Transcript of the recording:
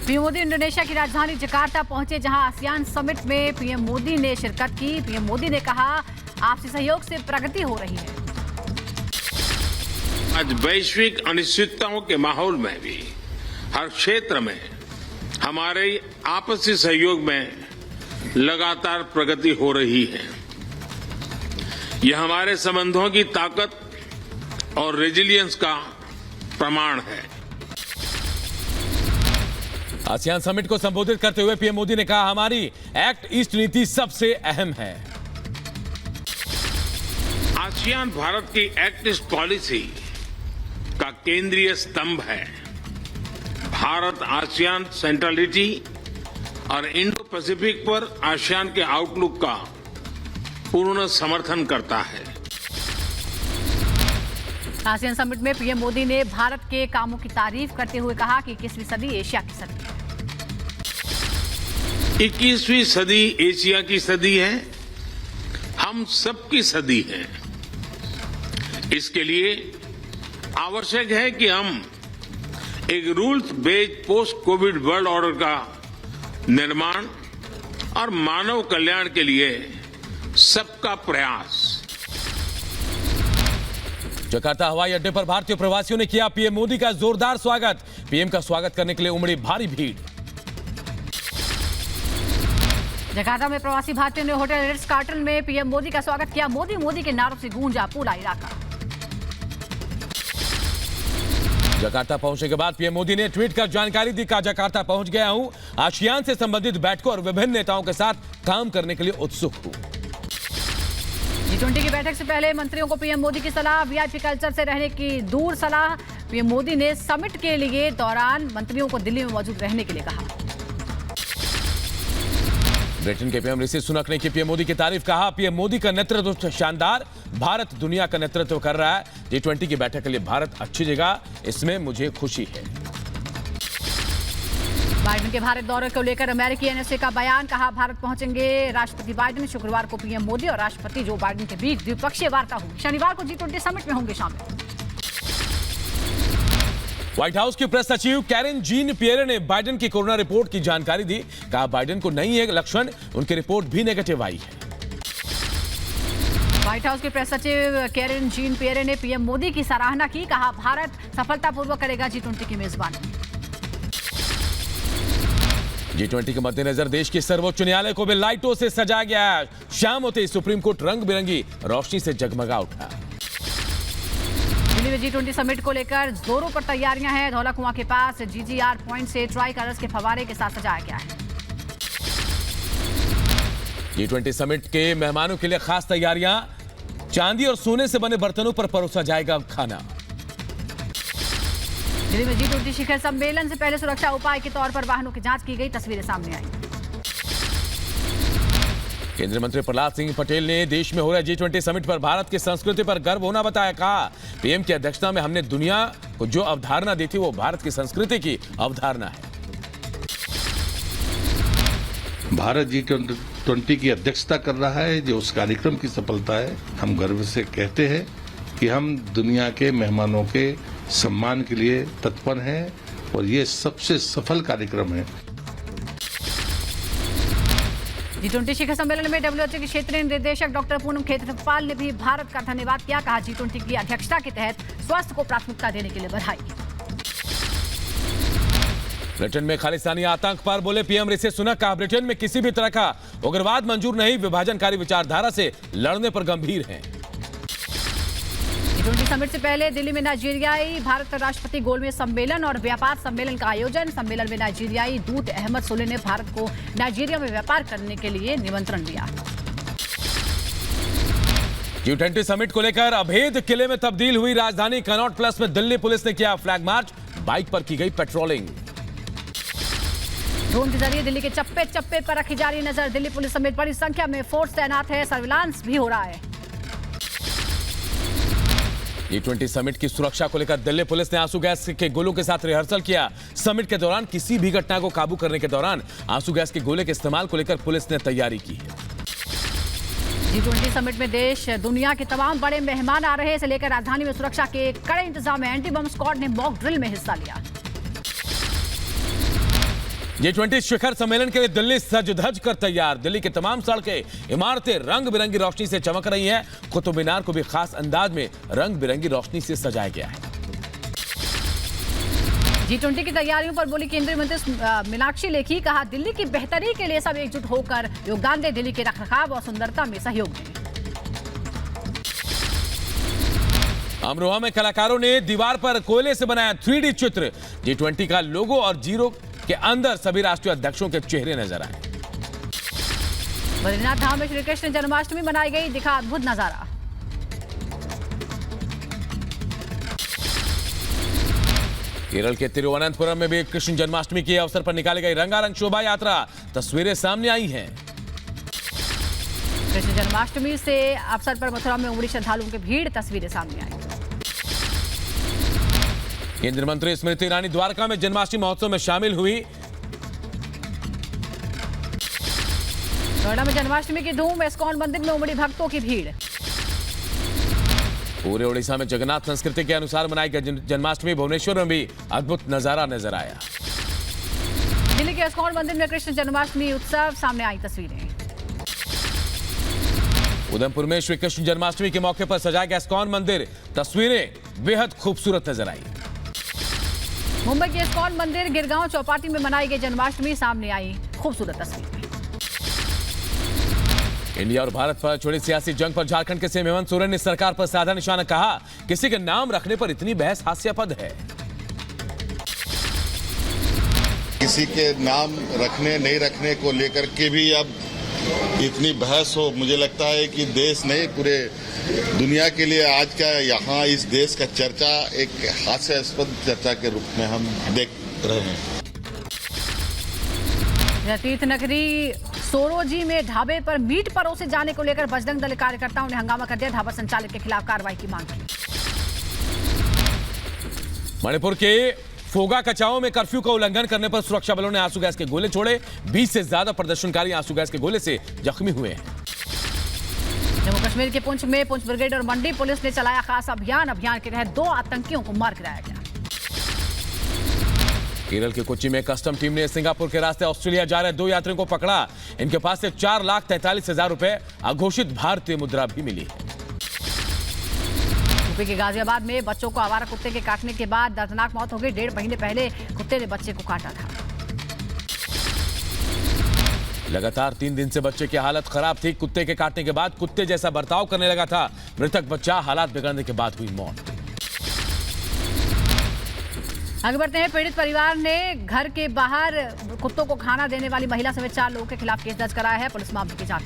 PM Modi Indonesia की राजधानी Jakarta पहुंचे, जहां आसियान समिट में पीएम मोदी ने शिरकत की। पीएम मोदी ने कहा, आपसी सहयोग से प्रगति हो रही है। आज वैश्विक अनिश्चितताओं के माहौल में भी हर क्षेत्र में हमारे आपसी सहयोग में लगातार प्रगति हो रही है। यह हमारे संबंधों की ताकत और रेजिलियंस का प्रमाण है। आसियान समिट को संबोधित करते हुए पीएम मोदी ने कहा, हमारी एक्ट ईस्ट नीति सबसे अहम है। आसियान भारत की एक्ट ईस्ट पॉलिसी का केंद्रीय स्तंभ है। भारत आसियान सेंट्रलिटी और इंडो पैसिफिक पर आसियान के आउटलुक का पूर्ण समर्थन करता है। आसियान समिट में पीएम मोदी ने भारत के कामों की तारीफ करते हुए कहा कि 21वीं सदी एशिया की सदी है। 21वीं सदी एशिया की सदी है, हम सबकी सदी है। इसके लिए आवश्यक है कि हम एक rules based post Covid world order का निर्माण और मानव कल्याण के लिए सबका प्रयास। जकार्ता हवाई अड्डे पर भारतीय प्रवासियों ने किया पीएम मोदी का जोरदार स्वागत। पीएम का स्वागत करने के लिए उमड़ी भारी भीड़। जकार्ता में प्रवासी भारतीयों ने होटल रिट्ज कार्टन में पीएम मोदी का स्वागत किया। मोदी मोदी के नारों से गूंजा पूरा इलाका। जकार्ता पहुंचने के बाद पीएम मोदी ने ट्वीट कर जानकारी दी, कहा, जकार्ता पहुंच गया हूं, आसियान से संबंधित बैठकों और विभिन्न नेताओं के साथ काम करने के लिए उत्सुक हूं। G20 की बैठक से पहले मंत्रियों को पीएम मोदी की सलाह, वीआईपी कल्चर से रहने की दूर सलाह। पीएम मोदी ने समिट के लिए दौरान मंत्रियों को दिल्ली में मौजूद रहने के लिए कहा। ब्रिटेन के पीएम ऋषि सुनक ने की पीएम मोदी की तारीफ, कहा, पीएम मोदी का नेतृत्व शानदार, भारत दुनिया का नेतृत्व कर रहा है। G20 की बैठक के लिए भारत अच्छी जगह, इसमें मुझे खुशी है। बाइडेन के भारत दौरे को लेकर अमेरिकी एनएसए का बयान, कहा, भारत पहुंचेंगे राष्ट्रपति बाइडेन। शुक्रवार को पीएम मोदी और राष्ट्रपति जो बाइडेन के बीच द्विपक्षीय वार्ता होगी। शनिवार को G20 समिट में होंगे शामिल। व्हाइट हाउस की प्रेस सचिव कैरेन जीन पियरे ने बाइडेन की कोरोना रिपोर्ट की जानकारी दी, कहा, बाइडेन को नहीं है लक्षण, उनकी रिपोर्ट भी नेगेटिव आई है। व्हाइट हाउस के प्रेस सचिव कैरेन जीन पियरे ने पीएम मोदी की सराहना की, कहा, भारत सफलतापूर्वक करेगा G20 की मेजबानी। G20 के मद्देनजर देश के सर्वोच्च न्यायालय को भी लाइटों से सजाया गया है। शाम होते ही सुप्रीम कोर्ट रंग बिरंगी रोशनी से जगमगा उठा। दिल्ली में G20 समिट को लेकर जोरों पर तैयारियां हैं। धौला कुआं के पास GGR पॉइंट से ट्राई कलर्स के फव्वारे के साथ सजाया गया है। G20 समिट के मेहमानों के लिए खास तैयारियां, चांदी और सोने से बने बर्तनों पर परोसा जाएगा खाना। दिल्ली में G20 शिखर सम्मेलन से पहले सुरक्षा उपाय के तौर पर वाहनों की जांच की गई, तस्वीरें सामने आई। केंद्रीय मंत्री प्रहलाद सिंह पटेल ने देश में हो रहे G20 समिट पर भारत की संस्कृति पर गर्व होना बताया, कहा, पीएम की अध्यक्षता में हमने दुनिया को जो अवधारणा दी थी वो भारत की संस्कृति की अवधारणा है। भारत G20 की अध्यक्षता कर रहा है, जो उस कार्यक्रम की सफलता है। हम गर्व से कहते हैं कि हम दुनिया के मेहमानों के सम्मान के लिए तत्पर हैं और ये सबसे सफल कार्यक्रम है। G20 शिखर सम्मेलन में WHO के क्षेत्रीय निदेशक डॉक्टर पूनम खेत्रपाल ने भी भारत का धन्यवाद किया, कहा, G20 की अध्यक्षता के तहत स्वास्थ्य को प्राथमिकता देने के लिए बधाई। ब्रिटेन में खालिस्तानी आतंक पर बोले पीएम ऋषि सुनक, कहा, ब्रिटेन में किसी भी तरह का उग्रवाद मंजूर नहीं, विभाजनकारी विचारधारा से लड़ने पर गंभीर हैं। G20 समिट से पहले दिल्ली में नाइजीरियाई भारत राष्ट्रपति गोलमेज सम्मेलन और व्यापार सम्मेलन का आयोजन। सम्मेलन में नाइजीरियाई दूत अहमद सोले ने भारत को नाइजीरिया में व्यापार करने के लिए निमंत्रण दिया। G20 समिट को लेकर अभेद किले में तब्दील हुई राजधानी कनॉट प्लेस में दिल्ली पुलिस ने किया फ्लैग मार्च, बाइक पर की गई पेट्रोलिंग। ड्रोन के जरिए दिल्ली के चप्पे चप्पे पर रखी जा रही नजर। दिल्ली पुलिस समेत बड़ी संख्या में फोर्स तैनात है, सर्विलांस भी हो रहा है। G20 समिट की सुरक्षा को लेकर दिल्ली पुलिस ने आंसू गैस के गोलों के साथ रिहर्सल किया। समिट के दौरान किसी भी घटना को काबू करने के दौरान आंसू गैस के गोले के इस्तेमाल को लेकर पुलिस ने तैयारी की है। G20 समिट में देश दुनिया के तमाम बड़े मेहमान आ रहे हैं। इसे लेकर राजधानी में सुरक्षा के कड़े इंतजाम में एंटी बम स्क्वाड ने मॉक ड्रिल में हिस्सा लिया। G20 शिखर सम्मेलन के लिए दिल्ली सज धज कर तैयार। दिल्ली की तमाम सड़कें, इमारतें रंग बिरंगी रोशनी से चमक रही हैं। कुतुब मीनार को भी खास अंदाज में रंग बिरंगी रोशनी से सजाया गया है। G20 की तैयारियों पर बोली केंद्रीय मंत्री मीनाक्षी लेखी। कहा, दिल्ली की बेहतरी के लिए सब एकजुट होकर योगदान दें, दिल्ली के रखरखाव और सुंदरता में सहयोग दें। अमरोहा में कलाकारों ने दीवार पर कोयले से बनाया 3D चित्र। G20 का लोगो और जीरो के अंदर सभी राष्ट्रीय अध्यक्षों के चेहरे नजर आए। बद्रीनाथ धाम में श्री कृष्ण जन्माष्टमी मनाई गई, दिखा अद्भुत नजारा। केरल के तिरुवनंतपुरम में भी कृष्ण जन्माष्टमी के अवसर पर निकाली गई रंगारंग शोभा यात्रा। तस्वीरें सामने आई हैं। कृष्ण जन्माष्टमी से अवसर पर मथुरा में उमड़ी श्रद्धालुओं की भीड़, तस्वीरें सामने आई। केंद्रीय मंत्री स्मृति ईरानी द्वारका में जन्माष्टमी महोत्सव में शामिल हुई। नोएडा में जन्माष्टमी की धूम, इस्कॉन मंदिर में उमड़ी भक्तों की भीड़। पूरे ओडिशा में जगन्नाथ संस्कृति के अनुसार मनाई गई जन्माष्टमी। भुवनेश्वर में भी अद्भुत नजारा नजर आया। दिल्ली के इस्कॉन मंदिर में कृष्ण जन्माष्टमी उत्सव, सामने आई तस्वीरें। उधमपुर में श्री कृष्ण जन्माष्टमी के मौके पर सजाया गया इस्कॉन मंदिर, तस्वीरें बेहद खूबसूरत नजर आई। मुंबई के इस्कॉन मंदिर गिरगांव चौपाटी में मनाई गई जन्माष्टमी, सामने आई खूबसूरत तस्वीरें। इंडिया और भारत पर छोड़ी सियासी जंग पर झारखंड के सीएम हेमंत सोरेन ने सरकार पर साधा निशाना। कहा, किसी के नाम रखने पर इतनी बहस हास्यास्पद है। किसी के नाम रखने नहीं रखने को लेकर के भी अब इतनी बहस हो, मुझे लगता है कि देश नहीं पूरे दुनिया के लिए आज का यहाँ इस देश का चर्चा एक हास्यास्पद चर्चा के रूप में हम देख रहे हैं। तीर्थ नगरी सोरोजी में ढाबे पर मीट परोसे जाने को लेकर बजरंग दल कार्यकर्ताओं ने हंगामा कर दिया। ढाबा संचालक के खिलाफ कार्रवाई की मांग की। मणिपुर के फोगा कचाओं में कर्फ्यू का उल्लंघन करने पर सुरक्षा बलों ने आंसू गैस के गोले छोड़े। 20 से ज्यादा प्रदर्शनकारी आंसू गैस के गोले से जख्मी हुए हैं। जम्मू कश्मीर के पुंछ में पुंछ ब्रिगेड और मंडी पुलिस ने चलाया खास अभियान। अभियान के तहत 2 आतंकियों को मार गिराया गया। केरल के कोच्चि में कस्टम टीम ने सिंगापुर के रास्ते ऑस्ट्रेलिया जा रहे 2 यात्रियों को पकड़ा। इनके पास से 4,43,000 रुपए अघोषित भारतीय मुद्रा भी मिली। यूपी के गाजियाबाद में बच्चों को आवारा कुत्ते के काटने के बाद दर्दनाक मौत हो गई। 1.5 महीने पहले कुत्ते ने बच्चे को काटा था। लगातार 3 दिन से बच्चे की हालत खराब थी। कुत्ते के काटने के बाद कुत्ते जैसा बर्ताव करने लगा था। मृतक बच्चा हालात बिगड़ने के बाद हुई मौत। आगे बढ़ते हैं। पीड़ित परिवार ने घर के बाहर कुत्तों को खाना देने वाली महिला समेत 4 लोगों के खिलाफ केस दर्ज कराया है। पुलिस मामले की जांच